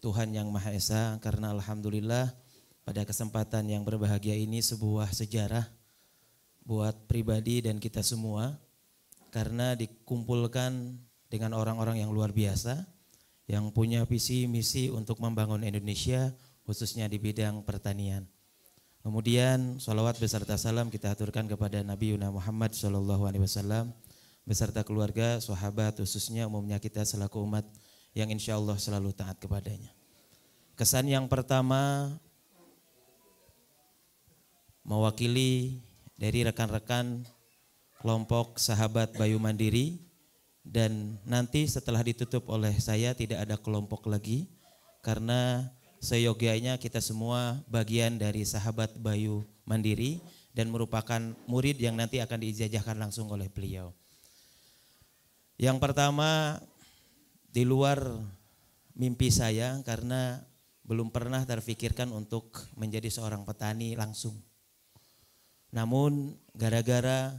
Tuhan Yang Maha Esa, karena alhamdulillah pada kesempatan yang berbahagia ini sebuah sejarah buat pribadi dan kita semua, karena dikumpulkan dengan orang-orang yang luar biasa yang punya visi misi untuk membangun Indonesia khususnya di bidang pertanian. Kemudian sholawat beserta salam kita aturkan kepada Nabi Muhammad SAW beserta keluarga, sahabat, khususnya umumnya kita selaku umat yang insya Allah selalu taat kepadanya. Kesan yang pertama mewakili dari rekan-rekan kelompok sahabat Bayu Mandiri, dan nanti setelah ditutup oleh saya tidak ada kelompok lagi karena seyogianya kita semua bagian dari sahabat Bayu Mandiri dan merupakan murid yang nanti akan diijazahkan langsung oleh beliau. Yang pertama, di luar mimpi saya karena belum pernah terfikirkan untuk menjadi seorang petani langsung. Namun gara-gara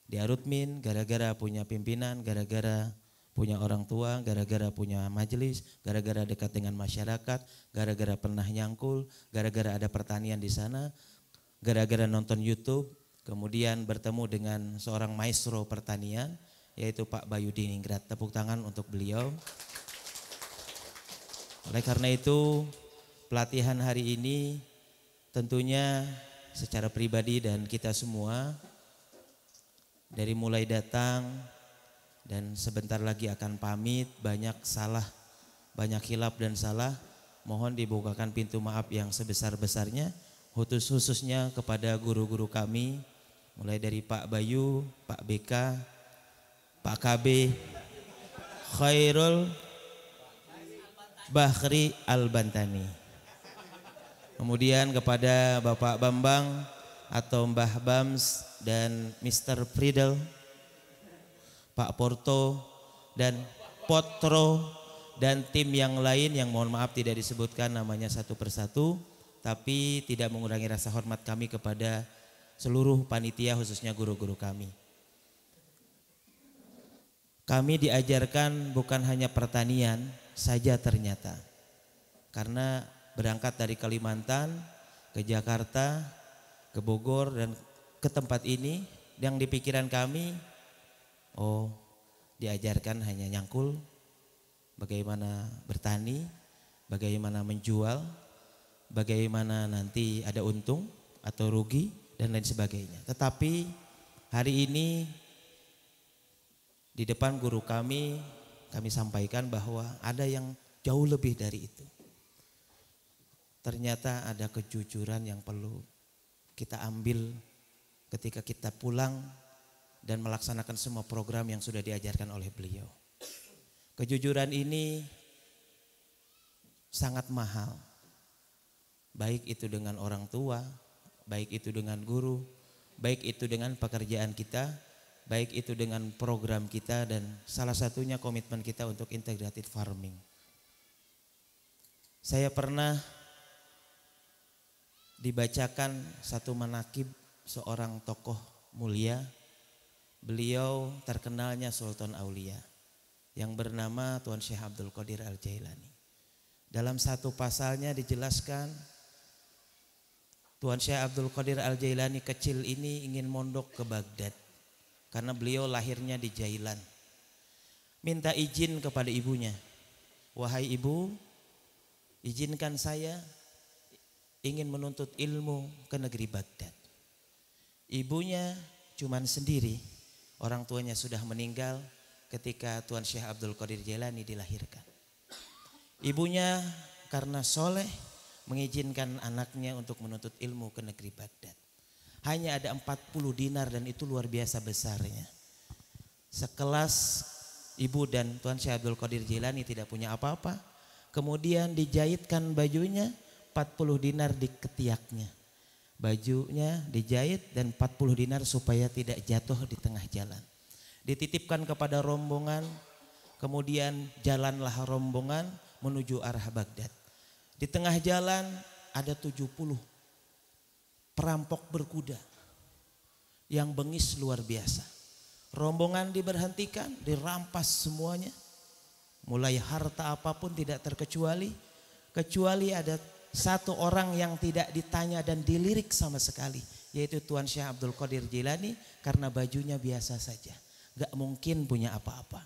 di Arutmin, gara-gara punya pimpinan, gara-gara punya orang tua, gara-gara punya majelis, gara-gara dekat dengan masyarakat, gara-gara pernah nyangkul, gara-gara ada pertanian di sana, gara-gara nonton YouTube, kemudian bertemu dengan seorang maestro pertanian yaitu Pak Bayu Diningrat. Tepuk tangan untuk beliau. Oleh karena itu, pelatihan hari ini tentunya secara pribadi dan kita semua dari mulai datang dan sebentar lagi akan pamit, banyak salah, banyak khilaf dan salah, mohon dibukakan pintu maaf yang sebesar-besarnya, khususnya kepada guru-guru kami, mulai dari Pak Bayu, Pak BK, Pak KB, Khairul Bahri Al-Bantani. Kemudian kepada Bapak Bambang atau Mbah Bams dan Mr. Friedel, Pak Porto dan Potro dan tim yang lain yang mohon maaf tidak disebutkan namanya satu persatu, tapi tidak mengurangi rasa hormat kami kepada seluruh panitia khususnya guru-guru kami. Kami diajarkan bukan hanya pertanian saja ternyata, karena berangkat dari Kalimantan ke Jakarta, ke Bogor dan ke tempat ini yang di pikiran kami, diajarkan hanya nyangkul, bagaimana bertani, bagaimana menjual, bagaimana nanti ada untung atau rugi dan lain sebagainya. Tetapi hari ini di depan guru kami sampaikan bahwa ada yang jauh lebih dari itu. Ternyata ada kejujuran yang perlu kita ambil ketika kita pulang dan melaksanakan semua program yang sudah diajarkan oleh beliau. Kejujuran ini sangat mahal, baik itu dengan orang tua, baik itu dengan guru, baik itu dengan pekerjaan kita, baik itu dengan program kita, dan salah satunya komitmen kita untuk integrated farming. Saya pernah dibacakan satu manakib seorang tokoh mulia, beliau terkenalnya Sultan Aulia yang bernama Tuan Syekh Abdul Qadir Al-Jailani. Dalam satu pasalnya dijelaskan Tuan Syekh Abdul Qadir Al-Jailani kecil ini ingin mondok ke Baghdad karena beliau lahirnya di Jailan. Minta izin kepada ibunya, wahai ibu, izinkan saya ingin menuntut ilmu ke negeri Baghdad. Ibunya cuman sendiri, orang tuanya sudah meninggal ketika Tuan Syekh Abdul Qadir Jailani dilahirkan. Ibunya karena soleh mengizinkan anaknya untuk menuntut ilmu ke negeri Baghdad. Hanya ada 40 dinar dan itu luar biasa besarnya. Sekelas ibu dan Tuan Syekh Abdul Qadir Jailani tidak punya apa-apa. Kemudian dijahitkan bajunya, 40 dinar di ketiaknya. Bajunya dijahit dan 40 dinar supaya tidak jatuh di tengah jalan. Dititipkan kepada rombongan, kemudian jalanlah rombongan menuju arah Baghdad. Di tengah jalan ada 70 perampok berkuda yang bengis luar biasa. Rombongan diberhentikan, dirampas semuanya. Mulai harta apapun tidak terkecuali, kecuali ada satu orang yang tidak ditanya dan dilirik sama sekali, yaitu Tuan Syekh Abdul Qadir Jilani, karena bajunya biasa saja, gak mungkin punya apa-apa.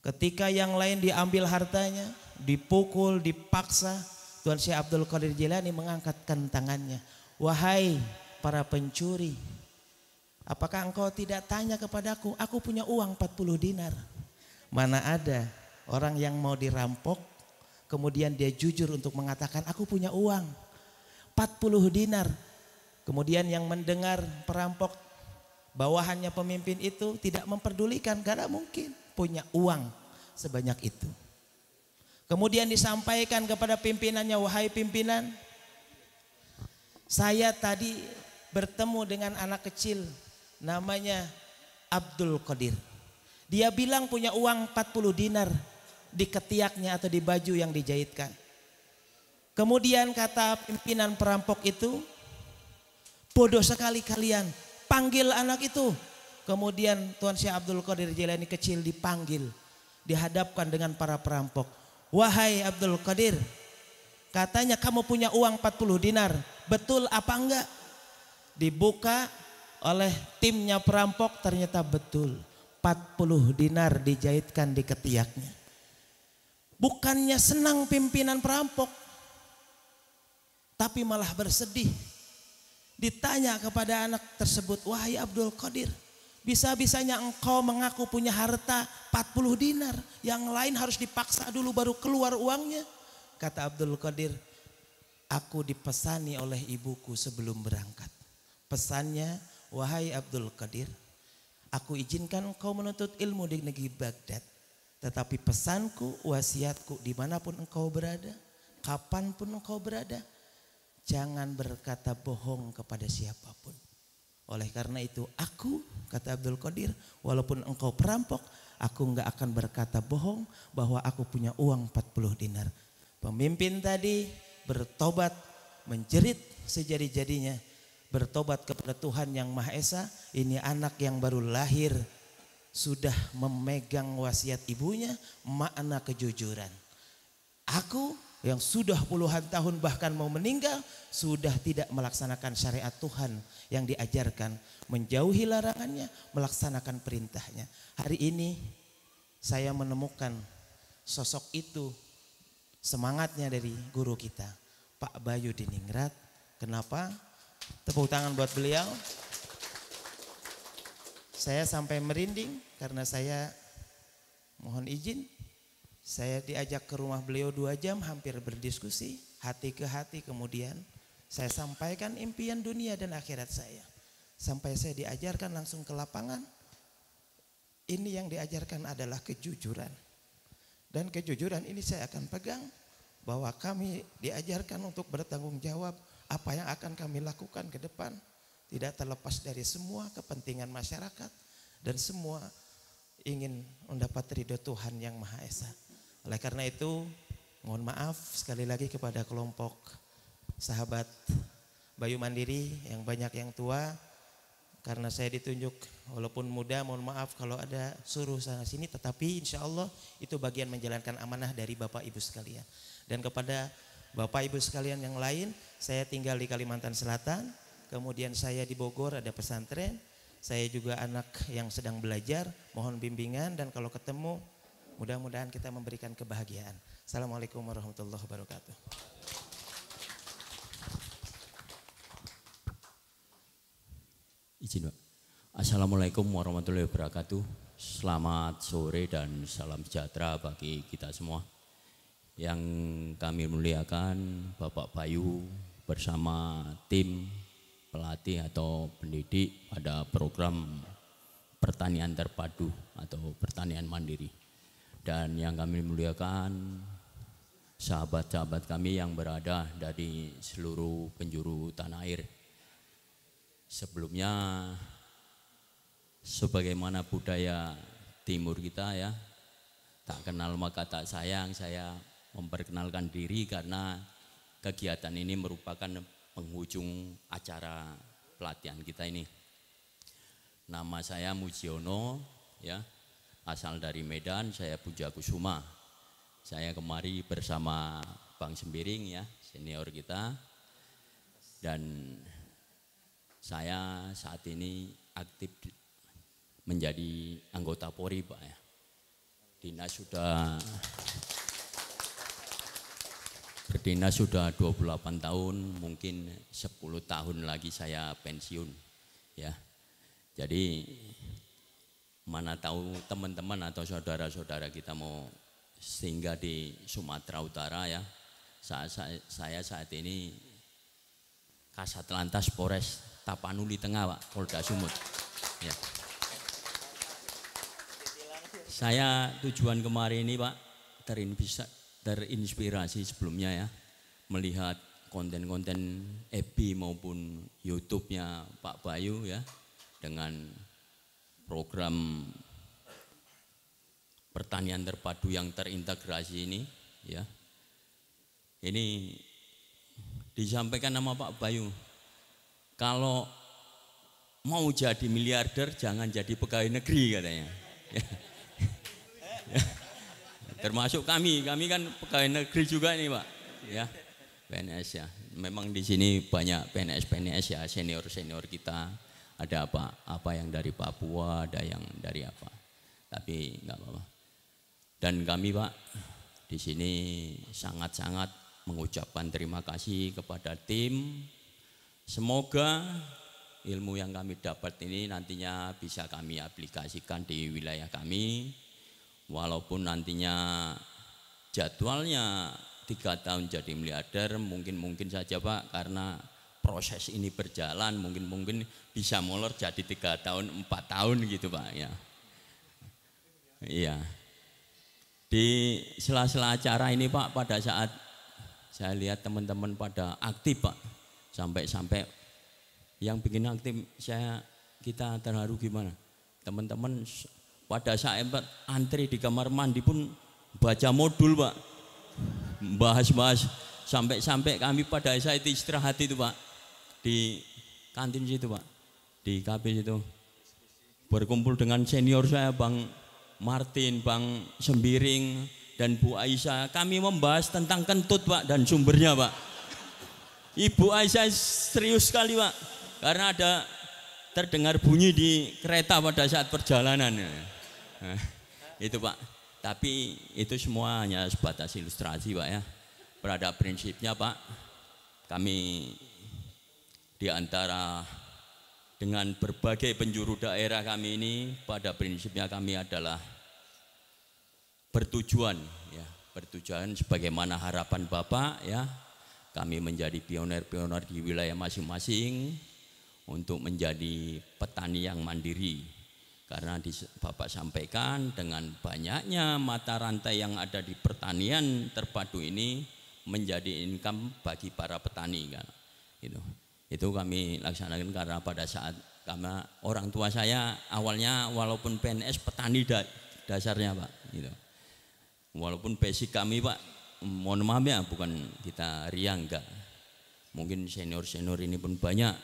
Ketika yang lain diambil hartanya, dipukul, dipaksa, Tuan Syekh Abdul Qadir Jilani mengangkatkan tangannya, wahai para pencuri, apakah engkau tidak tanya kepadaku? Aku punya uang 40 dinar. Mana ada orang yang mau dirampok kemudian dia jujur untuk mengatakan aku punya uang 40 dinar. Kemudian yang mendengar perampok bawahannya pemimpin itu tidak memperdulikan karena mungkin punya uang sebanyak itu. Kemudian disampaikan kepada pimpinannya, wahai pimpinan, saya tadi bertemu dengan anak kecil namanya Abdul Qadir. Dia bilang punya uang 40 dinar di ketiaknya atau di baju yang dijahitkan. Kemudian kata pimpinan perampok itu, bodoh sekali kalian, panggil anak itu. Kemudian Tuan Syekh Abdul Qadir Jilani kecil dipanggil, dihadapkan dengan para perampok. Wahai Abdul Qadir, katanya kamu punya uang 40 dinar, betul apa enggak? Dibuka oleh timnya perampok, ternyata betul 40 dinar dijahitkan di ketiaknya. Bukannya senang pimpinan perampok, tapi malah bersedih. Ditanya kepada anak tersebut, wahai Abdul Qadir, bisa-bisanya engkau mengaku punya harta 40 dinar, yang lain harus dipaksa dulu baru keluar uangnya. Kata Abdul Qadir, aku dipesani oleh ibuku sebelum berangkat. Pesannya, wahai Abdul Qadir, aku izinkan engkau menuntut ilmu di negeri Baghdad. Tetapi pesanku, wasiatku, dimanapun engkau berada, kapanpun engkau berada, jangan berkata bohong kepada siapapun. Oleh karena itu aku, kata Abdul Qadir, walaupun engkau perampok, aku enggak akan berkata bohong bahwa aku punya uang 40 dinar. Pemimpin tadi bertobat, menjerit sejadi-jadinya, bertobat kepada Tuhan yang Maha Esa. Ini anak yang baru lahir sudah memegang wasiat ibunya, makna kejujuran. Aku yang sudah puluhan tahun bahkan mau meninggal sudah tidak melaksanakan syariat Tuhan yang diajarkan, menjauhi larangannya, melaksanakan perintahnya. Hari ini saya menemukan sosok itu, semangatnya dari guru kita Pak Bayu Diningrat. Kenapa? Tepuk tangan buat beliau. Saya sampai merinding karena saya mohon izin, saya diajak ke rumah beliau 2 jam hampir berdiskusi hati ke hati. Kemudian saya sampaikan impian dunia dan akhirat saya. Sampai saya diajarkan langsung ke lapangan. Ini yang diajarkan adalah kejujuran. Dan kejujuran ini saya akan pegang, bahwa kami diajarkan untuk bertanggung jawab apa yang akan kami lakukan ke depan. Tidak terlepas dari semua kepentingan masyarakat dan semua ingin mendapat ridho Tuhan yang Maha Esa. Oleh karena itu mohon maaf sekali lagi kepada kelompok sahabat Bayu Mandiri yang banyak yang tua, karena saya ditunjuk walaupun muda, mohon maaf kalau ada suruh sana sini, tetapi insya Allah itu bagian menjalankan amanah dari Bapak Ibu sekalian. Dan kepada Bapak Ibu sekalian yang lain, saya tinggal di Kalimantan Selatan, kemudian saya di Bogor ada pesantren, saya juga anak yang sedang belajar, mohon bimbingan, dan kalau ketemu mudah-mudahan kita memberikan kebahagiaan. Assalamualaikum warahmatullahi wabarakatuh. Izin Pak. Assalamualaikum warahmatullahi wabarakatuh. Selamat sore dan salam sejahtera bagi kita semua. Yang kami muliakan Bapak Bayu bersama tim pelatih atau pendidik pada program pertanian terpadu atau pertanian mandiri. Dan yang kami muliakan sahabat-sahabat kami yang berada dari seluruh penjuru tanah air. Sebelumnya, sebagaimana budaya timur kita ya, tak kenal maka tak sayang, saya memperkenalkan diri karena kegiatan ini merupakan penghujung acara pelatihan kita ini. Nama saya Mujiono ya, asal dari Medan, saya Puja Kusuma. saya kemari bersama Bang Sembiring ya, senior kita. Dan saya saat ini aktif menjadi anggota Polri Pak ya. Berdinas sudah 28 tahun, mungkin 10 tahun lagi saya pensiun ya. Jadi mana tahu teman-teman atau saudara-saudara kita mau singgah di Sumatera Utara ya. Saya saat ini Kasat Lantas Polres Tapanuli Tengah Pak, Polda Sumut. Ya. Saya tujuan kemarin ini Pak terinspirasi sebelumnya ya, melihat konten-konten FB maupun YouTube-nya Pak Bayu ya, dengan program pertanian terpadu yang terintegrasi ini ya. Ini disampaikan nama Pak Bayu, kalau mau jadi miliarder jangan jadi pegawai negeri katanya. Termasuk kami kan pegawai negeri juga nih Pak, ya PNS ya. Memang di sini banyak PNS ya, senior kita. Ada apa yang dari Papua, ada yang dari apa. Tapi nggak apa-apa. Dan kami Pak di sini sangat-sangat mengucapkan terima kasih kepada tim. Semoga ilmu yang kami dapat ini nantinya bisa kami aplikasikan di wilayah kami. Walaupun nantinya jadwalnya 3 tahun jadi miliarder, mungkin saja Pak, karena proses ini berjalan mungkin bisa molor jadi 3 tahun 4 tahun gitu Pak ya. Iya. Di sela-sela acara ini Pak, pada saat saya lihat teman-teman pada aktif Pak, sampai yang bikin aktif kita terharu gimana? Teman-teman pada saat antri di kamar mandi pun baca modul Pak, bahas sampai kami pada saat istirahat itu Pak, di kantin situ Pak, di kafe itu berkumpul dengan senior saya Bang Martin, Bang Sembiring, dan Bu Aisyah. Kami membahas tentang kentut Pak dan sumbernya Pak. Ibu Aisyah serius sekali Pak, karena ada terdengar bunyi di kereta pada saat perjalanan. Nah, itu Pak. Tapi itu semua hanya sebatas ilustrasi Pak ya. Pada prinsipnya Pak, kami di antara dengan berbagai penjuru daerah kami ini, pada prinsipnya kami adalah bertujuan sebagaimana harapan Bapak ya, kami menjadi pioner-pioner di wilayah masing-masing untuk menjadi petani yang mandiri. Karena Bapak sampaikan dengan banyaknya mata rantai yang ada di pertanian terpadu ini menjadi income bagi para petani kan. Itu kami laksanakan karena pada saat karena orang tua saya awalnya walaupun PNS petani dasarnya Pak gitu. Walaupun basic kami Pak, mohon maaf ya, bukan kita riang enggak. Mungkin senior ini pun banyak.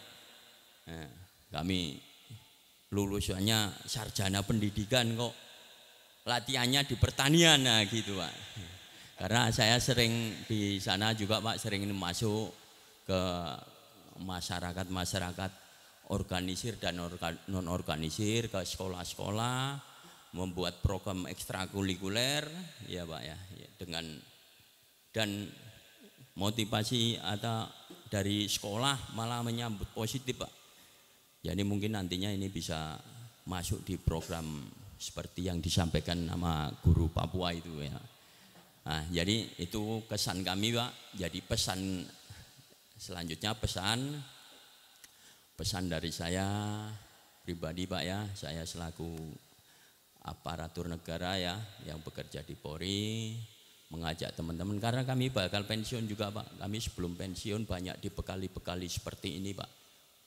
Kami lulusannya sarjana pendidikan kok latihannya di pertanian gitu Pak. Karena saya sering di sana juga Pak, sering masuk ke masyarakat organisir dan non organisir, ke sekolah-sekolah, membuat program ekstrakurikuler ya Pak ya, dan motivasi atau dari sekolah malah menyambut positif Pak. Jadi mungkin nantinya ini bisa masuk di program seperti yang disampaikan sama guru Papua itu ya. Nah, jadi itu kesan kami Pak. Jadi pesan selanjutnya, pesan dari saya pribadi Pak ya, saya selaku aparatur negara ya yang bekerja di Polri, mengajak teman-teman karena kami bakal pensiun juga Pak. Kami sebelum pensiun banyak dibekali seperti ini Pak.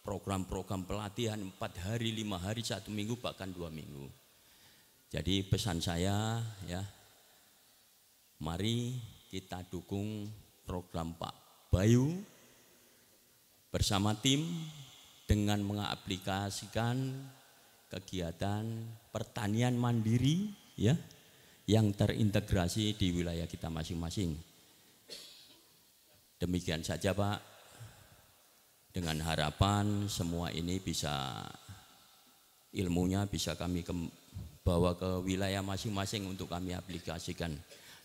Program-program pelatihan 4 hari, 5 hari, 1 minggu, bahkan 2 minggu. Jadi pesan saya ya, mari kita dukung program Pak Bayu bersama tim dengan mengaplikasikan kegiatan pertanian mandiri ya, yang terintegrasi di wilayah kita masing-masing. Demikian saja Pak, dengan harapan semua ini bisa, ilmunya bisa kami bawa ke wilayah masing-masing untuk kami aplikasikan.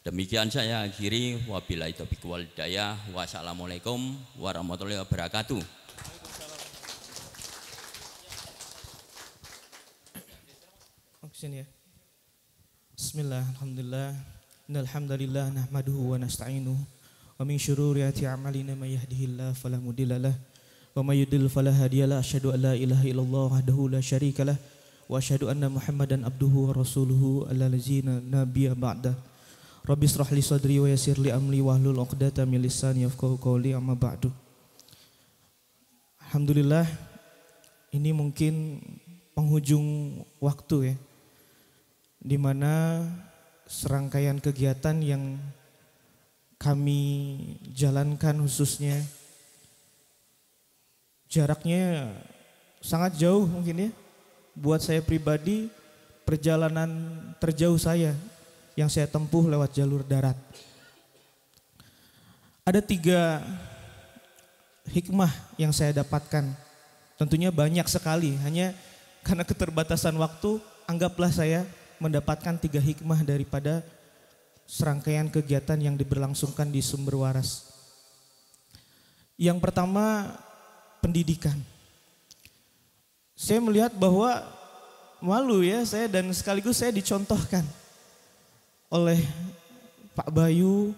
Demikian saya akhiri, wabillahi taufiq wal hidayah, wassalamualaikum warahmatullahi wabarakatuh. Ya. Bismillah, alhamdulillah, innal hamdalillah nahmaduhu wa nasta'inuhu wa min syururi a'malina may yahdihillahu fala mudhillalah wa may yudlil fala hadiyalah. Asyhadu an la ilaha illallah wahdahu la syarikalah wa asyhadu anna Muhammadan abduhu wa rasuluhu allazina nabiyya ba'da. Rabbi israh li sadri wa yassir li amri wahlul 'uqdatam min lisani yafqahu qawli, amma ba'du. Alhamdulillah, ini mungkin penghujung waktu ya, di mana serangkaian kegiatan yang kami jalankan khususnya jaraknya sangat jauh mungkin ya. Buat saya pribadi, perjalanan terjauh saya yang saya tempuh lewat jalur darat. Ada 3 hikmah yang saya dapatkan. Tentunya banyak sekali, hanya karena keterbatasan waktu, anggaplah saya mendapatkan 3 hikmah daripada serangkaian kegiatan yang diberlangsungkan di Sumber Waras. Yang pertama, pendidikan. Saya melihat bahwa malu ya saya, dan sekaligus saya dicontohkan oleh Pak Bayu,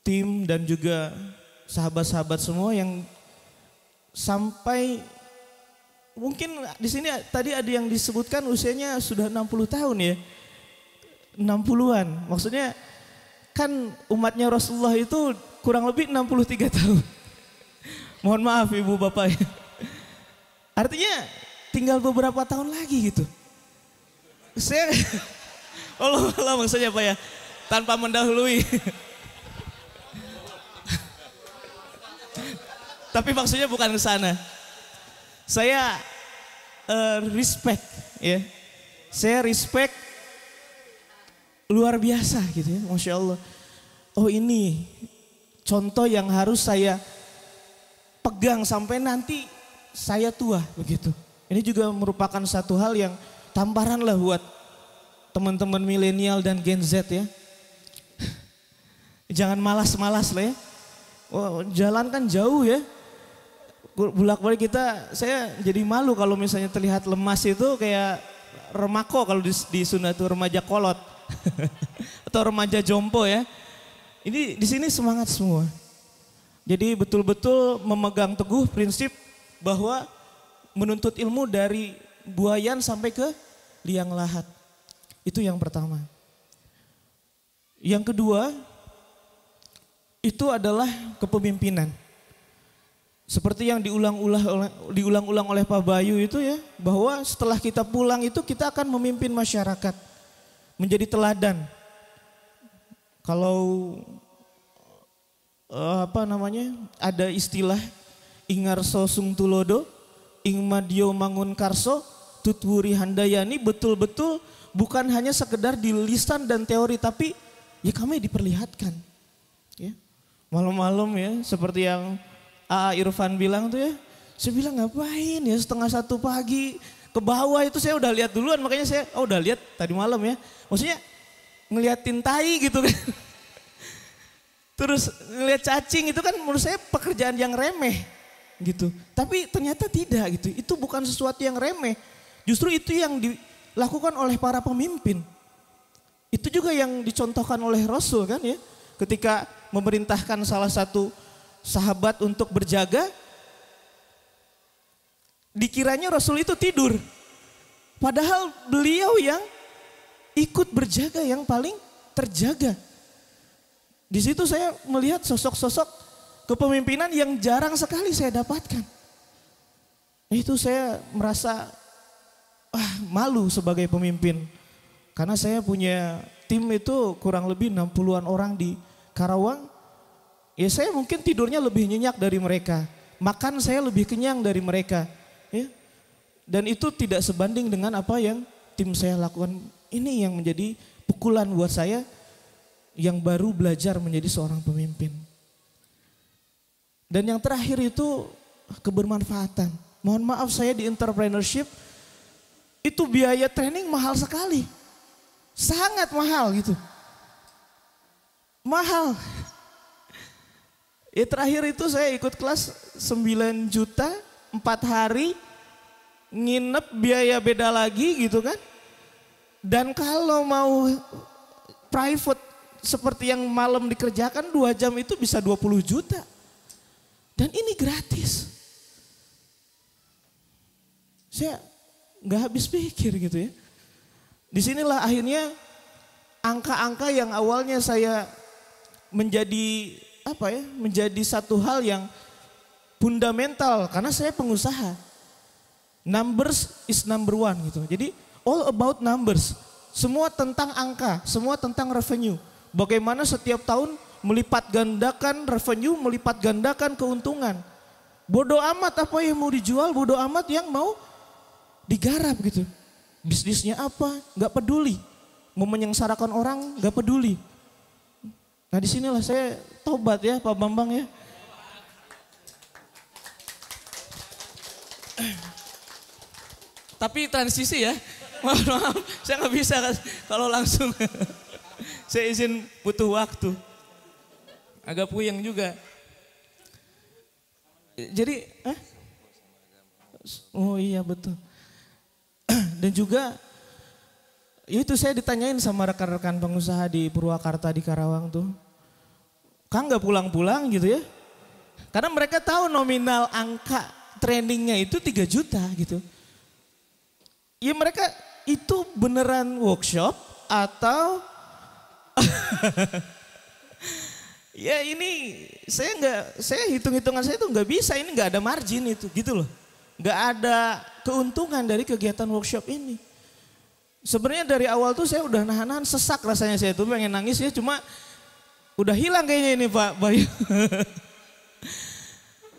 tim dan juga sahabat-sahabat semua yang sampai mungkin di sini tadi ada yang disebutkan usianya sudah 60 tahun ya. 60-an. Maksudnya kan umatnya Rasulullah itu kurang lebih 63 tahun. Mohon maaf Ibu Bapak. Artinya tinggal beberapa tahun lagi gitu. Saya Allah maksudnya Pak ya, tanpa mendahului. Tapi maksudnya bukan ke sana. Saya respect ya. Saya respect luar biasa gitu ya, Masya Allah. Oh ini contoh yang harus saya pegang sampai nanti saya tua begitu. Ini juga merupakan satu hal yang tamparan lah buat teman-teman milenial dan Gen Z ya. Jangan malas-malas lah ya. Oh, jalan kan jauh ya. Bolak-balik saya jadi malu kalau misalnya terlihat lemas itu kayak remako kalau di Sunda itu remaja kolot atau remaja jompo ya. Ini di sini semangat semua. Jadi betul-betul memegang teguh prinsip bahwa menuntut ilmu dari buayan sampai ke liang lahat. Itu yang pertama. Yang kedua itu adalah kepemimpinan. Seperti yang diulang-ulang oleh Pak Bayu itu ya, bahwa setelah kita pulang itu kita akan memimpin masyarakat, menjadi teladan. Kalau ada istilah ingarso sung tulodo, ingmadio mangun karso, tutwuri handayani, betul-betul bukan hanya sekedar di lisan dan teori, tapi ya kami diperlihatkan. Ya. Malam-malam ya, seperti yang Irfan bilang tuh ya, saya bilang ngapain ya 1:30 pagi ke bawah itu saya udah lihat duluan, makanya saya udah lihat tadi malam ya. Maksudnya ngeliatin tai gitu kan. Terus ngeliat cacing itu kan menurut saya pekerjaan yang remeh gitu. Tapi ternyata tidak gitu, itu bukan sesuatu yang remeh. Justru itu yang dilakukan oleh para pemimpin. Itu juga yang dicontohkan oleh Rasul kan ya. Ketika memerintahkan salah satu sahabat untuk berjaga, dikiranya Rasul itu tidur. Padahal beliau yang ikut berjaga yang paling terjaga. Di situ saya melihat sosok-sosok kepemimpinan yang jarang sekali saya dapatkan. Itu saya merasa malu sebagai pemimpin. Karena saya punya tim itu kurang lebih 60-an orang di Karawang. Ya saya mungkin tidurnya lebih nyenyak dari mereka. Makan saya lebih kenyang dari mereka. Ya. Dan itu tidak sebanding dengan apa yang tim saya lakukan. Ini yang menjadi pukulan buat saya yang baru belajar menjadi seorang pemimpin. Dan yang terakhir itu kebermanfaatan. Mohon maaf saya di entrepreneurship itu biaya training mahal sekali. Sangat mahal gitu. Mahal. Ya terakhir itu saya ikut kelas 9 juta, 4 hari, nginep biaya beda lagi gitu kan. Dan kalau mau private seperti yang malam dikerjakan 2 jam itu bisa 20 juta. Dan ini gratis. Saya nggak habis pikir gitu ya. Disinilah akhirnya angka-angka yang awalnya saya menjadi menjadi satu hal yang fundamental karena saya pengusaha. Numbers is number one gitu. Jadi all about numbers. Semua tentang angka, semua tentang revenue. Bagaimana setiap tahun melipat gandakan revenue, melipat gandakan keuntungan. Bodoh amat apa yang mau dijual, bodoh amat yang mau digarap gitu. Bisnisnya apa, gak peduli. Mau menyengsarakan orang, gak peduli. Nah disinilah saya tobat ya Pak Bambang ya. Tapi transisi ya, maaf, saya nggak bisa kalau langsung. Saya izin butuh waktu. Agak puyeng juga. Jadi, oh iya betul. Dan juga itu saya ditanyain sama rekan-rekan pengusaha di Purwakarta di Karawang tuh. Kang nggak pulang-pulang gitu ya. Karena mereka tahu nominal angka trainingnya itu 3 juta gitu. Ya mereka itu beneran workshop atau ya ini saya hitung-hitungan saya itu nggak bisa, ini nggak ada margin itu gitu loh. Nggak ada keuntungan dari kegiatan workshop ini. Sebenarnya dari awal tuh saya udah nahan-nahan, sesak rasanya saya tuh pengen nangis ya, cuma udah hilang kayaknya ini Pak Bayu.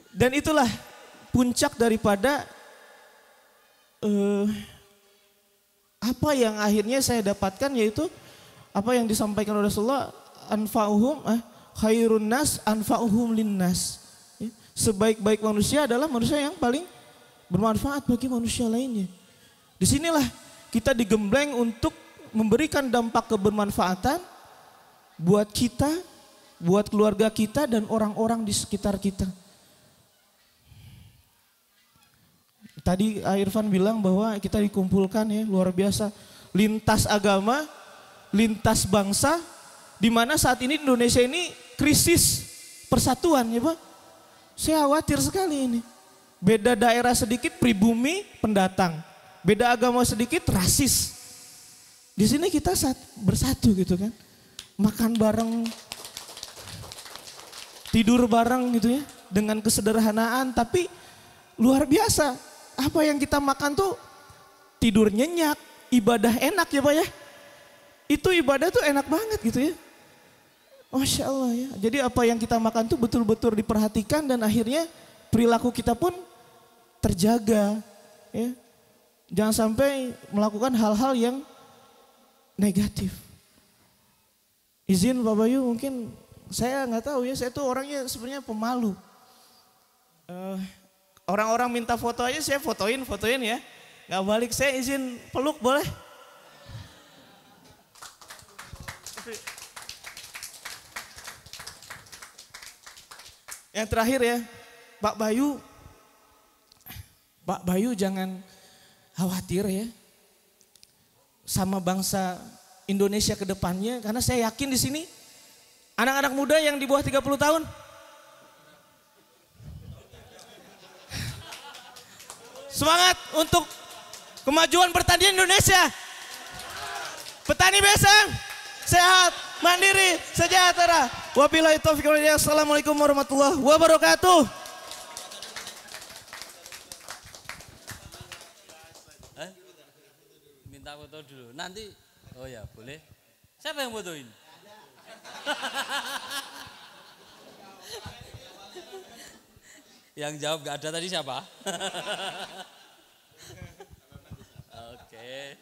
Dan itulah puncak daripada apa yang akhirnya saya dapatkan, yaitu apa yang disampaikan oleh Rasulullah, anfa'uhum khairun nas anfa'uhum linnas. Sebaik-baik manusia adalah manusia yang paling bermanfaat bagi manusia lainnya. Disinilah kita digembleng untuk memberikan dampak kebermanfaatan buat kita, buat keluarga kita dan orang-orang di sekitar kita. Tadi Irfan bilang bahwa kita dikumpulkan ya, luar biasa. Lintas agama, lintas bangsa, di mana saat ini Indonesia ini krisis persatuan ya Pak. Saya khawatir sekali ini. Beda daerah sedikit pribumi pendatang. Beda agama sedikit rasis. Di sini kita bersatu gitu kan. Makan bareng, tidur bareng gitu ya. Dengan kesederhanaan tapi luar biasa. Apa yang kita makan tuh tidur nyenyak, ibadah enak ya Pak ya. Itu ibadah tuh enak banget gitu ya. Masya Allah ya. Jadi apa yang kita makan tuh betul-betul diperhatikan dan akhirnya perilaku kita pun terjaga ya. Jangan sampai melakukan hal-hal yang negatif. Izin Pak Bayu, mungkin saya nggak tahu ya, saya tuh orangnya sebenarnya pemalu. Orang-orang minta foto aja saya fotoin ya. Nggak balik, saya izin peluk boleh? Yang terakhir ya, Pak Bayu jangan khawatir ya sama bangsa Indonesia ke depannya, karena saya yakin di sini anak-anak muda yang di bawah 30 tahun semangat untuk kemajuan pertanian Indonesia. Petani besang, sehat, mandiri, sejahtera. Wabillahi taufiq wal hidayah. Assalamualaikum warahmatullahi wabarakatuh. Minta foto dulu. Nanti, oh ya boleh. Siapa yang fotoin? Yang jawab gak ada tadi siapa? Oke.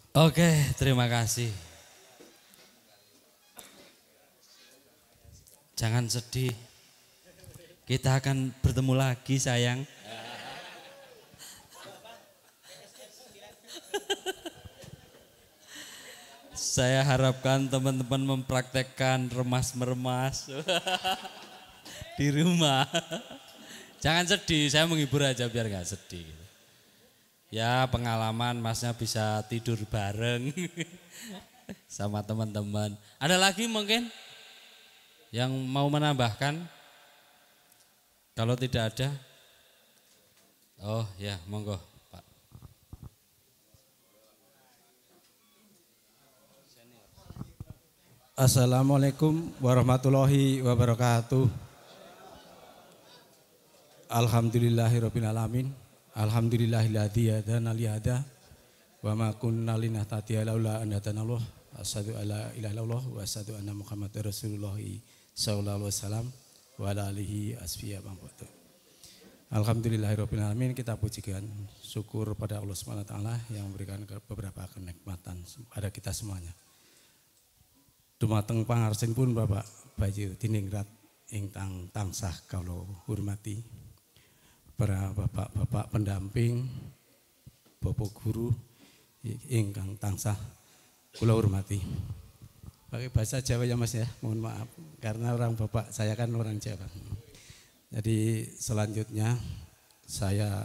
Oke, terima kasih. Jangan sedih. Kita akan bertemu lagi sayang. Saya harapkan teman-teman mempraktekkan remas-meremas di rumah. Jangan sedih, saya menghibur aja biar gak sedih. Ya pengalaman masnya bisa tidur bareng sama teman-teman. Ada lagi mungkin yang mau menambahkan? Kalau tidak ada, oh ya monggo Pak. Assalamualaikum warahmatullahi wabarakatuh. Alhamdulillahirabbil alamin. Alhamdulillahilladzi hadana li hada wa ma kunna linahtadiya laula an hadanallah. Asyhadu alla ilaha illallah wa asyhadu anna Muhammadar Rasulullah sallallahu alaihi wasallam wa ala alihi asfiya bangkoto. Alhamdulillahirabbil alamin, kita pujikan syukur pada Allah Subhanahu wa taala yang memberikan beberapa kenikmatan pada kita semuanya. Dumateng pangarsin pun Bapak Bayu Diningrat ingkang tansah kula hormati, para bapak-bapak pendamping, bapak guru ingkang tansah kula hormati. Pakai bahasa Jawa ya Mas ya, mohon maaf karena orang bapak saya kan orang Jawa. Jadi selanjutnya saya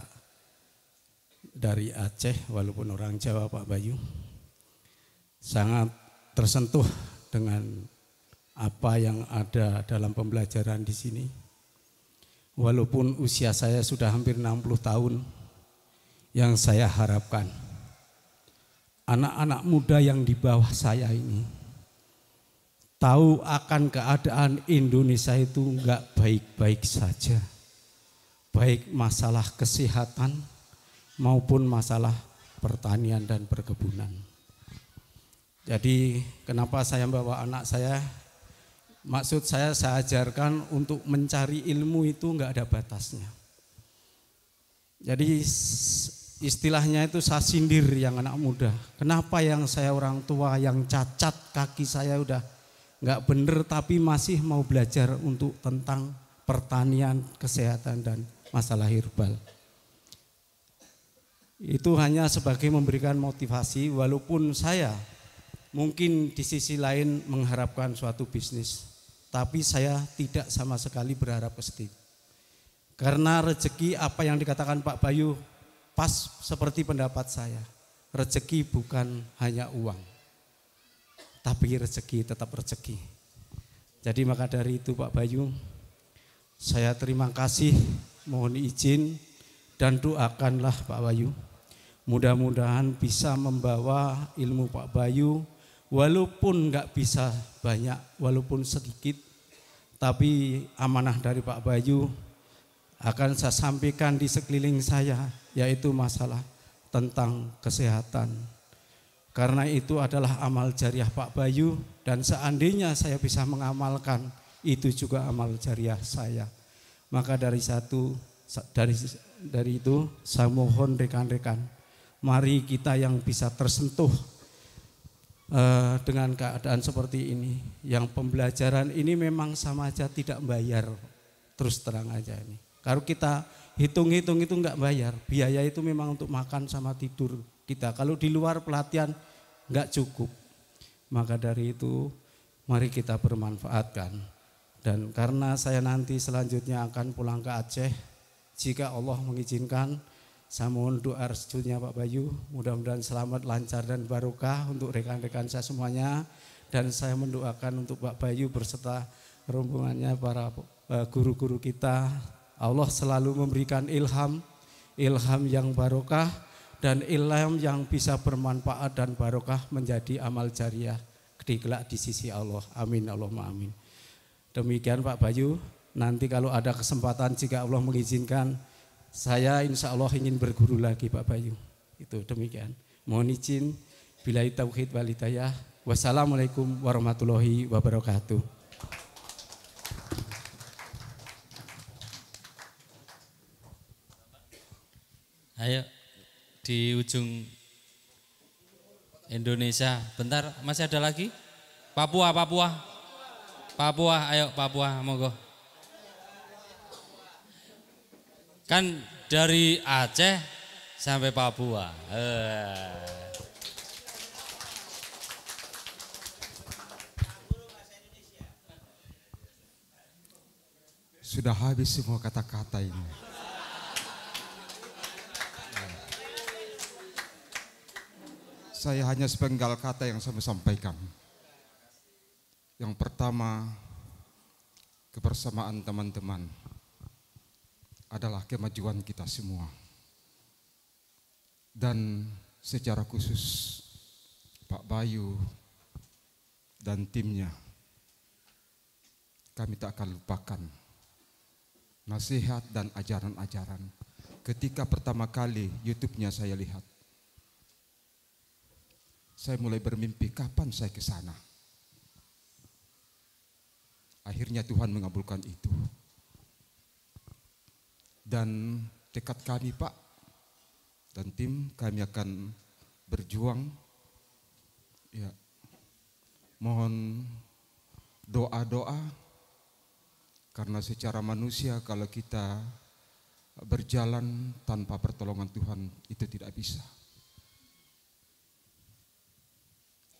dari Aceh walaupun orang Jawa Pak Bayu, sangat tersentuh dengan apa yang ada dalam pembelajaran di sini. Walaupun usia saya sudah hampir 60 tahun, yang saya harapkan anak-anak muda yang di bawah saya ini tahu akan keadaan Indonesia itu enggak baik-baik saja. Baik masalah kesehatan maupun masalah pertanian dan perkebunan. Jadi kenapa saya bawa anak saya? Maksud saya ajarkan untuk mencari ilmu itu enggak ada batasnya. Jadi istilahnya itu saya sindir yang anak muda. Kenapa yang saya orang tua yang cacat kaki saya udah enggak bener tapi masih mau belajar untuk tentang pertanian, kesehatan dan masalah herbal. Itu hanya sebagai memberikan motivasi walaupun saya mungkin di sisi lain mengharapkan suatu bisnis, tapi saya tidak sama sekali berharap ke situ. Karena rezeki apa yang dikatakan Pak Bayu pas seperti pendapat saya. Rezeki bukan hanya uang, tapi rezeki tetap rezeki. Jadi maka dari itu Pak Bayu, saya terima kasih, mohon izin dan doakanlah Pak Bayu. Mudah-mudahan bisa membawa ilmu Pak Bayu walaupun enggak bisa banyak, walaupun sedikit, tapi amanah dari Pak Bayu akan saya sampaikan di sekeliling saya, yaitu masalah tentang kesehatan. Karena itu adalah amal jariah Pak Bayu dan seandainya saya bisa mengamalkan, itu juga amal jariah saya. Maka dari itu saya mohon rekan-rekan, mari kita yang bisa tersentuh dengan keadaan seperti ini, yang pembelajaran ini memang sama aja tidak bayar, terus terang aja ini. Kalau kita hitung-hitung itu enggak bayar, biaya itu memang untuk makan sama tidur kita. Kalau di luar pelatihan enggak cukup. Maka dari itu mari kita bermanfaatkan. Dan karena saya nanti selanjutnya akan pulang ke Aceh, jika Allah mengizinkan, saya mohon doa restunya Pak Bayu, mudah-mudahan selamat, lancar dan barokah untuk rekan-rekan saya semuanya. Dan saya mendoakan untuk Pak Bayu berserta rombongannya para guru-guru kita. Allah selalu memberikan ilham yang barokah dan ilham yang bisa bermanfaat dan barokah menjadi amal jariah kelak di sisi Allah. Amin Allahumma amin. Demikian Pak Bayu, nanti kalau ada kesempatan jika Allah mengizinkan, saya insya Allah ingin berguru lagi Pak Bayu. Itu demikian. Mohon izin, billahi tauhid wal hidayah. Wassalamualaikum warahmatullahi wabarakatuh. Ayo di ujung Indonesia. Bentar, masih ada lagi? Papua, Papua. Papua, ayo Papua, monggo. Kan dari Aceh sampai Papua. Sudah habis semua kata-kata ini. Saya hanya sepenggal kata yang saya mau sampaikan. Yang pertama, kebersamaan teman-teman adalah kemajuan kita semua. Dan secara khusus Pak Bayu dan timnya, kami tak akan lupakan nasihat dan ajaran-ajaran. Ketika pertama kali YouTube-nya saya lihat, saya mulai bermimpi kapan saya ke sana. Akhirnya Tuhan mengabulkan itu. Dan tekad kami Pak dan tim, kami akan berjuang. Ya, mohon doa-doa. Karena secara manusia kalau kita berjalan tanpa pertolongan Tuhan itu tidak bisa.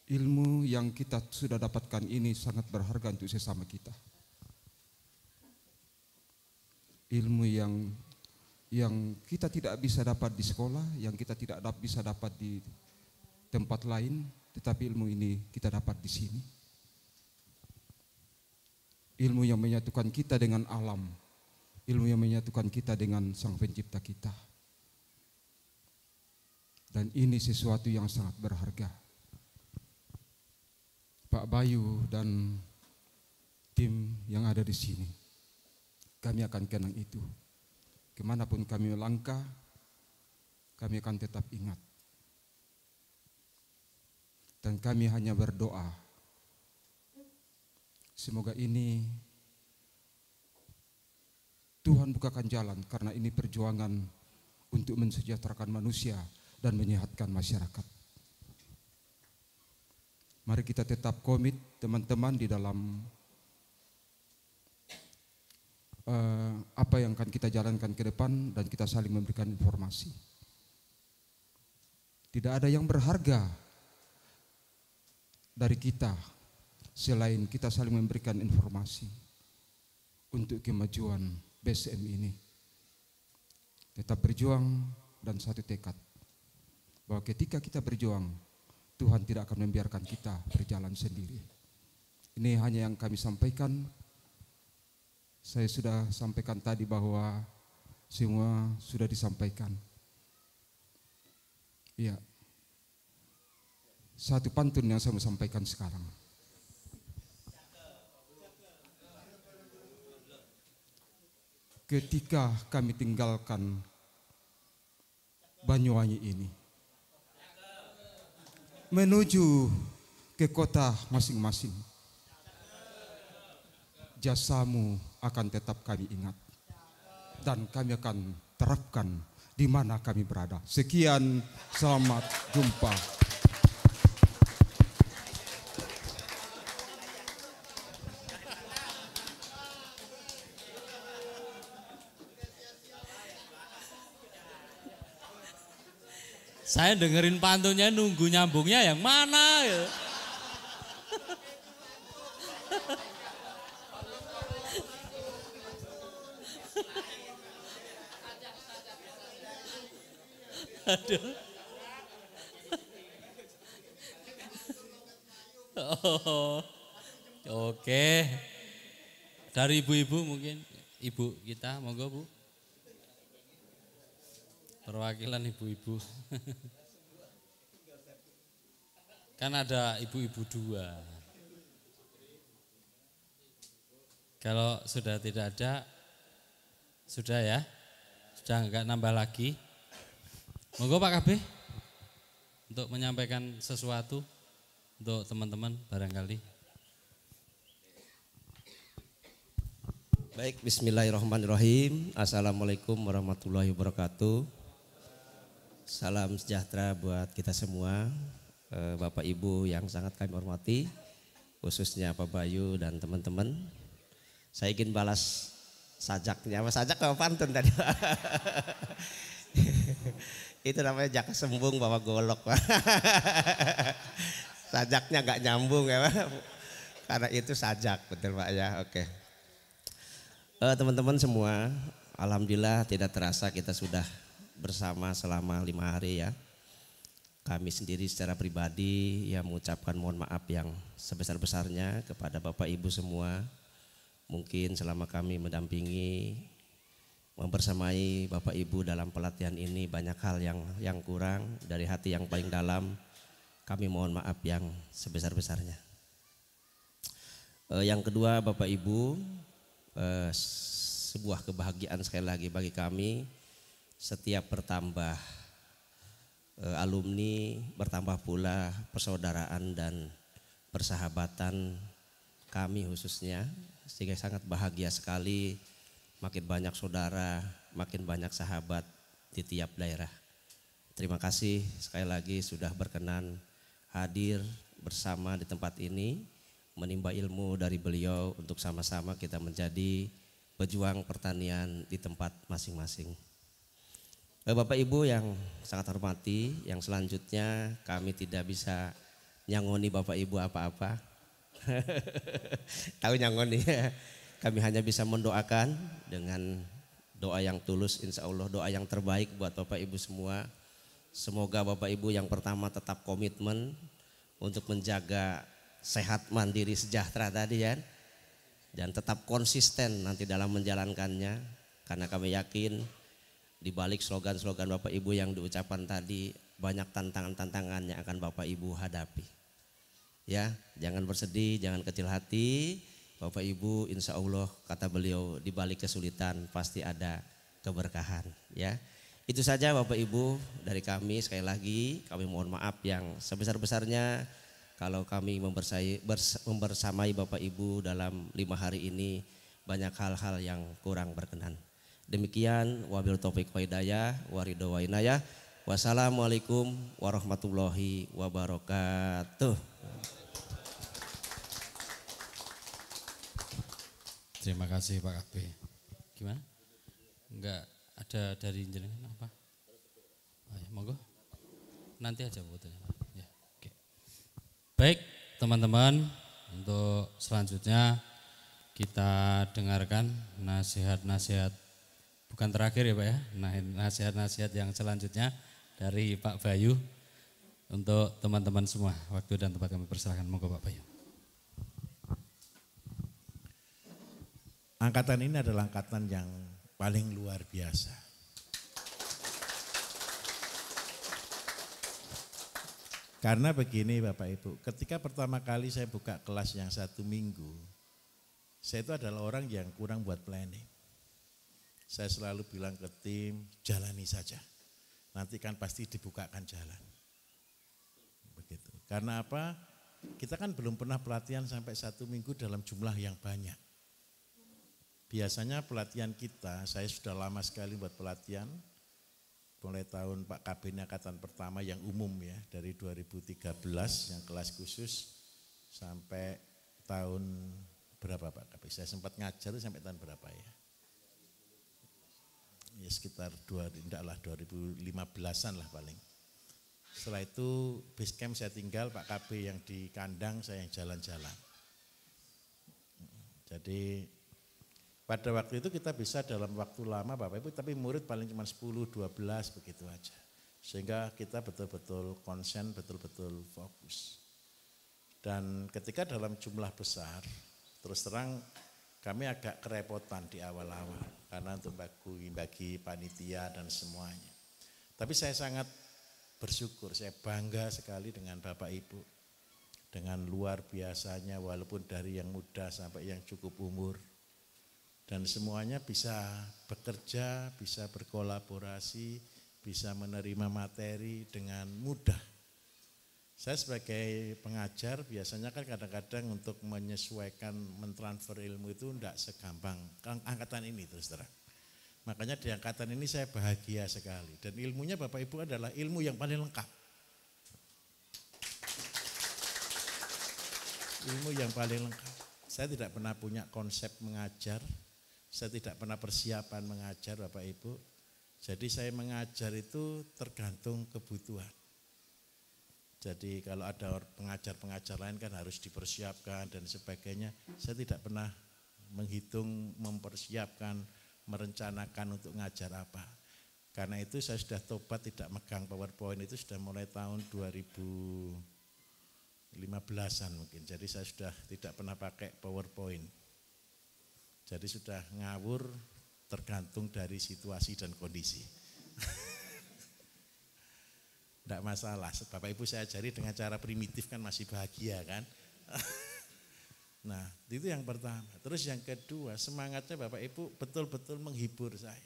Ilmu yang kita sudah dapatkan ini sangat berharga untuk sesama kita. Ilmu yang kita tidak bisa dapat di sekolah, yang kita tidak bisa dapat di tempat lain, tetapi ilmu ini kita dapat di sini. Ilmu yang menyatukan kita dengan alam, ilmu yang menyatukan kita dengan Sang Pencipta kita. Dan ini sesuatu yang sangat berharga. Pak Bayu dan tim yang ada di sini, kami akan kenang itu. Kemanapun kami melangkah, kami akan tetap ingat. Dan kami hanya berdoa, semoga ini Tuhan bukakan jalan, karena ini perjuangan untuk mensejahterakan manusia dan menyehatkan masyarakat. Mari kita tetap komit teman-teman di dalam apa yang akan kita jalankan ke depan, dan kita saling memberikan informasi. Tidak ada yang berharga dari kita selain kita saling memberikan informasi untuk kemajuan BSM ini. Tetap berjuang dan satu tekad bahwa ketika kita berjuang, Tuhan tidak akan membiarkan kita berjalan sendiri. Ini hanya yang kami sampaikan. Saya sudah sampaikan tadi bahwa semua sudah disampaikan. Iya. Satu pantun yang saya mau sampaikan sekarang. Ketika kami tinggalkan Banyuwangi ini, menuju ke kota masing-masing, jasamu akan tetap kami ingat, dan kami akan terapkan di mana kami berada. Sekian, selamat jumpa. Saya dengerin pantunnya, nunggu nyambungnya yang mana ya. Aduh. Oh, oke. Dari ibu-ibu mungkin, ibu kita, monggo Bu. Perwakilan ibu-ibu. Kan ada ibu-ibu dua. Kalau sudah tidak ada, sudah ya. Sudah enggak nambah lagi. Monggo Pak KB untuk menyampaikan sesuatu untuk teman-teman barangkali. Baik, bismillahirrahmanirrahim. Assalamualaikum warahmatullahi wabarakatuh. Salam sejahtera buat kita semua. Bapak Ibu yang sangat kami hormati, khususnya Pak Bayu dan teman-teman. Saya ingin balas sajaknya, sajak apa pantun tadi? Itu namanya jaka sembung bawa golok. Sajaknya gak nyambung ya Pak. Karena itu sajak, betul Pak ya, oke. Teman-teman semua, alhamdulillah tidak terasa kita sudah bersama selama 5 hari ya. Kami sendiri secara pribadi ya mengucapkan mohon maaf yang sebesar-besarnya kepada Bapak Ibu semua. Mungkin selama kami mendampingi, membersamai Bapak Ibu dalam pelatihan ini banyak hal yang kurang, dari hati yang paling dalam kami mohon maaf yang sebesar-besarnya. Yang kedua Bapak Ibu, sebuah kebahagiaan sekali lagi bagi kami setiap bertambah alumni, bertambah pula persaudaraan dan persahabatan kami khususnya, sehingga sangat bahagia sekali makin banyak saudara, makin banyak sahabat di tiap daerah. Terima kasih sekali lagi sudah berkenan hadir bersama di tempat ini, menimba ilmu dari beliau untuk sama-sama kita menjadi pejuang pertanian di tempat masing-masing. Bapak Ibu yang sangat hormati, yang selanjutnya kami tidak bisa nyangoni Bapak Ibu apa-apa. Tahu nyangoni ya. Kami hanya bisa mendoakan dengan doa yang tulus, insya Allah doa yang terbaik buat Bapak Ibu semua. Semoga Bapak Ibu yang pertama tetap komitmen untuk menjaga sehat, mandiri, sejahtera tadi ya. Dan tetap konsisten nanti dalam menjalankannya. Karena kami yakin di balik slogan-slogan Bapak Ibu yang diucapkan tadi banyak tantangan-tantangan yang akan Bapak Ibu hadapi. Ya, jangan bersedih, jangan kecil hati. Bapak Ibu insya Allah kata beliau di balik kesulitan pasti ada keberkahan ya. Itu saja Bapak Ibu dari kami, sekali lagi kami mohon maaf yang sebesar-besarnya kalau kami membersamai Bapak Ibu dalam 5 hari ini banyak hal-hal yang kurang berkenan. Demikian wabil taufiq wa hidayah wa ridho wa inayah. Wassalamualaikum warahmatullahi wabarakatuh. Terima kasih Pak KB. Gimana? Enggak ada dari jenengan apa? Oh, ya, monggo. Nanti aja fotonya. Ya, oke. Baik, teman-teman, untuk selanjutnya kita dengarkan nasihat-nasihat, bukan terakhir ya Pak ya, nasihat-nasihat yang selanjutnya dari Pak Bayu untuk teman-teman semua. Waktu dan tempat kami persilahkan, monggo Pak Bayu. Angkatan ini adalah angkatan yang paling luar biasa. Karena begini Bapak Ibu, ketika pertama kali saya buka kelas yang 1 minggu, saya itu adalah orang yang kurang buat planning. Saya selalu bilang ke tim, jalani saja. Nanti kan pasti dibukakan jalan. Begitu. Karena apa? Kita kan belum pernah pelatihan sampai 1 minggu dalam jumlah yang banyak. Biasanya pelatihan kita, saya sudah lama sekali buat pelatihan, mulai tahun Pak KB ini angkatan pertama yang umum ya, dari 2013 yang kelas khusus sampai tahun berapa Pak KB? Saya sempat ngajar sampai tahun berapa ya? Ya sekitar 2015-an lah paling. Setelah itu base camp saya tinggal, Pak KB yang di kandang, saya yang jalan-jalan. Jadi pada waktu itu kita bisa dalam waktu lama Bapak Ibu, tapi murid paling cuma 10-12 begitu aja. Sehingga kita betul-betul konsen, betul-betul fokus. Dan ketika dalam jumlah besar, terus terang kami agak kerepotan di awal-awal. Karena untuk bagi panitia dan semuanya. Tapi saya sangat bersyukur, saya bangga sekali dengan Bapak Ibu. Dengan luar biasanya walaupun dari yang muda sampai yang cukup umur. Dan semuanya bisa bekerja, bisa berkolaborasi, bisa menerima materi dengan mudah. Saya sebagai pengajar biasanya kan kadang-kadang untuk menyesuaikan, mentransfer ilmu itu tidak segampang angkatan ini terus terang. Makanya di angkatan ini saya bahagia sekali. Dan ilmunya Bapak Ibu adalah ilmu yang paling lengkap. Ilmu yang paling lengkap. Saya tidak pernah punya konsep mengajar, saya tidak pernah persiapan mengajar Bapak Ibu. Jadi saya mengajar itu tergantung kebutuhan. Jadi kalau ada pengajar-pengajar lain kan harus dipersiapkan dan sebagainya. Saya tidak pernah menghitung, mempersiapkan, merencanakan untuk ngajar apa. Karena itu saya sudah tobat tidak megang PowerPoint itu sudah mulai tahun 2015-an mungkin. Jadi saya sudah tidak pernah pakai PowerPoint. Jadi sudah ngawur tergantung dari situasi dan kondisi. Tidak masalah, Bapak Ibu saya ajari dengan cara primitif kan masih bahagia kan. Nah itu yang pertama. Terus yang kedua semangatnya Bapak Ibu betul-betul menghibur saya.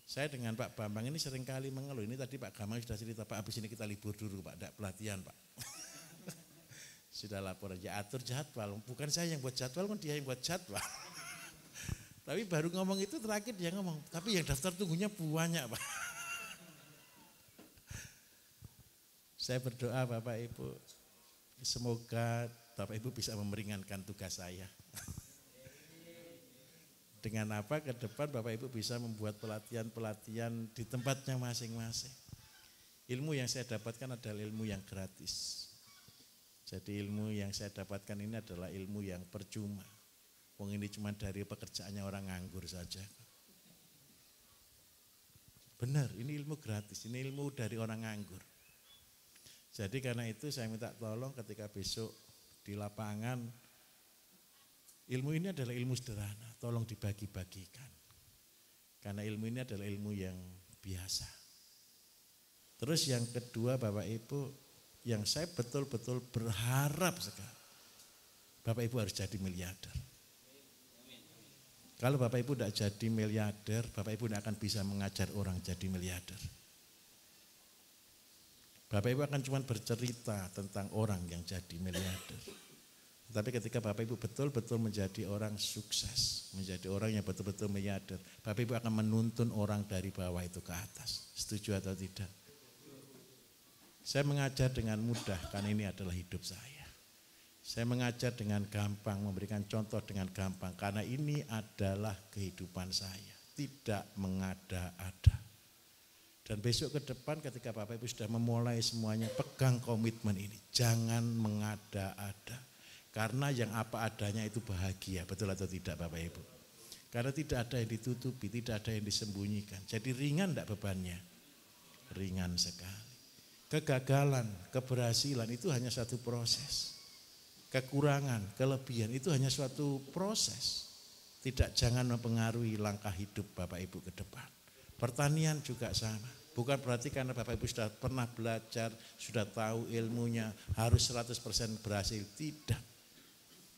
Saya dengan Pak Bambang ini seringkali mengeluh. Ini tadi Pak Bambang sudah cerita, Pak habis ini kita libur dulu Pak, tidak pelatihan Pak. Sudah lapor aja, atur jadwal. Bukan saya yang buat jadwal, kan dia yang buat jadwal. Tapi baru ngomong itu terakhir dia ngomong, tapi yang daftar tunggunya banyak Pak. Saya berdoa Bapak Ibu, semoga Bapak Ibu bisa memeringankan tugas saya. Dengan apa ke depan Bapak Ibu bisa membuat pelatihan-pelatihan di tempatnya masing-masing. Ilmu yang saya dapatkan adalah ilmu yang gratis. Jadi ilmu yang saya dapatkan ini adalah ilmu yang percuma. Wong ini cuma dari pekerjaannya orang nganggur saja. Benar, ini ilmu gratis, ini ilmu dari orang nganggur. Jadi karena itu saya minta tolong ketika besok di lapangan, ilmu ini adalah ilmu sederhana, tolong dibagi-bagikan. Karena ilmu ini adalah ilmu yang biasa. Terus yang kedua Bapak Ibu, yang saya betul-betul berharap sekali, Bapak Ibu harus jadi miliarder. Kalau Bapak Ibu tidak jadi miliarder, Bapak Ibu tidak akan bisa mengajar orang jadi miliarder. Bapak Ibu akan cuma bercerita tentang orang yang jadi miliarder. Tapi ketika Bapak Ibu betul-betul menjadi orang sukses, menjadi orang yang betul-betul miliarder, Bapak Ibu akan menuntun orang dari bawah itu ke atas. Setuju atau tidak? Saya mengajar dengan mudah karena ini adalah hidup saya. Saya mengajar dengan gampang, memberikan contoh dengan gampang karena ini adalah kehidupan saya. Tidak mengada-ada. Dan besok ke depan ketika Bapak Ibu sudah memulai semuanya, pegang komitmen ini. Jangan mengada-ada. Karena yang apa adanya itu bahagia, betul atau tidak Bapak Ibu? Karena tidak ada yang ditutupi, tidak ada yang disembunyikan. Jadi ringan tidak bebannya? Ringan sekali. Kegagalan, keberhasilan itu hanya satu proses. Kekurangan, kelebihan itu hanya suatu proses. Tidak jangan mempengaruhi langkah hidup Bapak Ibu ke depan. Pertanian juga sama. Bukan berarti karena Bapak Ibu sudah pernah belajar, sudah tahu ilmunya, harus 100% berhasil. Tidak.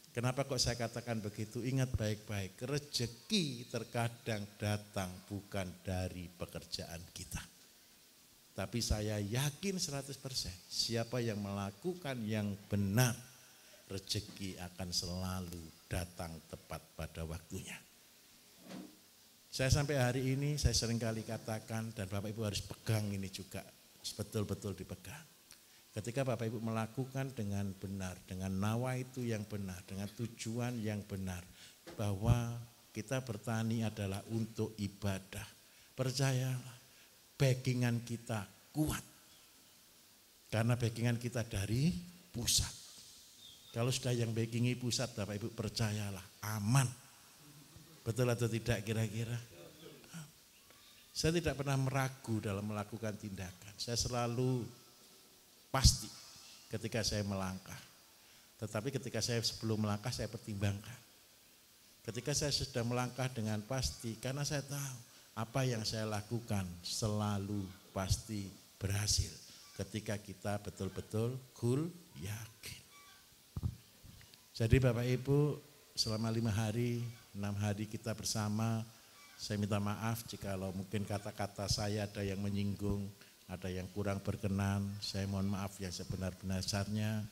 Kenapa kok saya katakan begitu? Ingat baik-baik, rezeki terkadang datang bukan dari pekerjaan kita. Tapi saya yakin 100%, siapa yang melakukan yang benar, rezeki akan selalu datang tepat pada waktunya. Saya sampai hari ini saya seringkali katakan dan Bapak Ibu harus pegang ini juga, betul-betul dipegang. Ketika Bapak Ibu melakukan dengan benar, dengan nawa itu yang benar, dengan tujuan yang benar, bahwa kita bertani adalah untuk ibadah. Percayalah, backingan kita kuat. Karena backingan kita dari pusat. Kalau sudah yang backingi pusat, Bapak Ibu percayalah, aman. Betul atau tidak kira-kira? Saya tidak pernah meragu dalam melakukan tindakan. Saya selalu pasti ketika saya melangkah. Tetapi ketika saya sebelum melangkah saya pertimbangkan. Ketika saya sudah melangkah dengan pasti, karena saya tahu apa yang saya lakukan selalu pasti berhasil. Ketika kita betul-betul yakin. Jadi Bapak Ibu selama 5 hari, 6 hari kita bersama, saya minta maaf jika mungkin kata-kata saya ada yang menyinggung, ada yang kurang berkenan, saya mohon maaf yang sebenar-benarnya.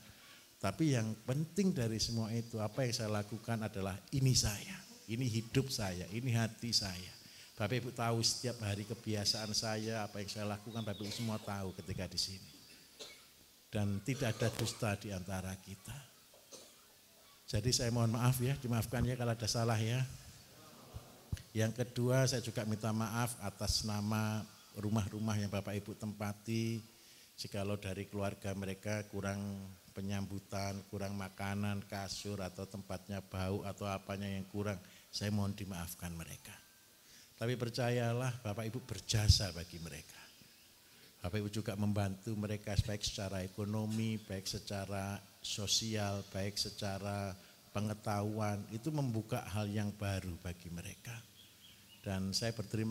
Tapi yang penting dari semua itu, apa yang saya lakukan adalah ini saya, ini hidup saya, ini hati saya. Bapak Ibu tahu setiap hari kebiasaan saya, apa yang saya lakukan, Bapak Ibu semua tahu ketika di sini. Dan tidak ada dusta di antara kita. Jadi saya mohon maaf ya, dimaafkan ya kalau ada salah ya. Yang kedua saya juga minta maaf atas nama rumah-rumah yang Bapak Ibu tempati. Jikalau dari keluarga mereka kurang penyambutan, kurang makanan, kasur atau tempatnya bau atau apanya yang kurang, saya mohon dimaafkan mereka. Tapi percayalah Bapak Ibu berjasa bagi mereka. Bapak Ibu juga membantu mereka baik secara ekonomi, baik secara sosial, baik secara pengetahuan. Itu membuka hal yang baru bagi mereka. Dan saya berterima